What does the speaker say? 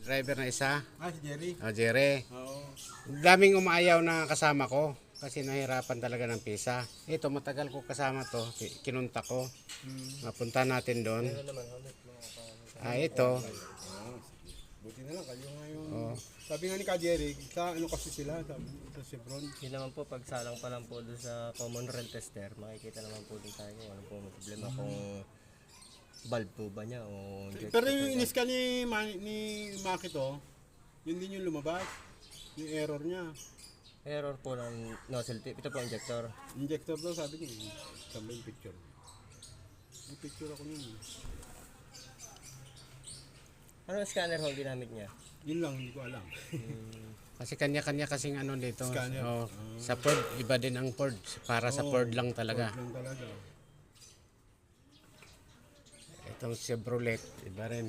driver na isa. Si Jerry. Jerry. Oo. Daming umaayaw na kasama ko kasi nahirapan talaga ng pisa. Ito, matagal ko kasama to. Kinunta ko. Mapunta natin doon. Ito. Buti na lang kayo ngayon. Oh. Sabi nga ni Ka Jerry, sa ano kasi sila, sa Chevron. Yun naman po, pagsalang pa lang po doon sa common rail tester, makikita naman po din tayo kung ano po ang problema, kung valve po ba niya o inject Pero po yung ba. inis-scan ni Maki to, yun din yung lumabas. Yung error niya. Error po ng nozzle tip. Ito po injector. Injector daw sabi niya. Saan ba yung picture? May picture ako nun. Ano ang scanner ho ginamit niya? Yun lang, hindi ko alam. Kasi kanya-kanya kasing ano dito. Scanner. Oh, sa Ford, iba din ang Ford. Para sa Ford lang talaga. Ford lang talaga. Itong Chevrolet, iba rin.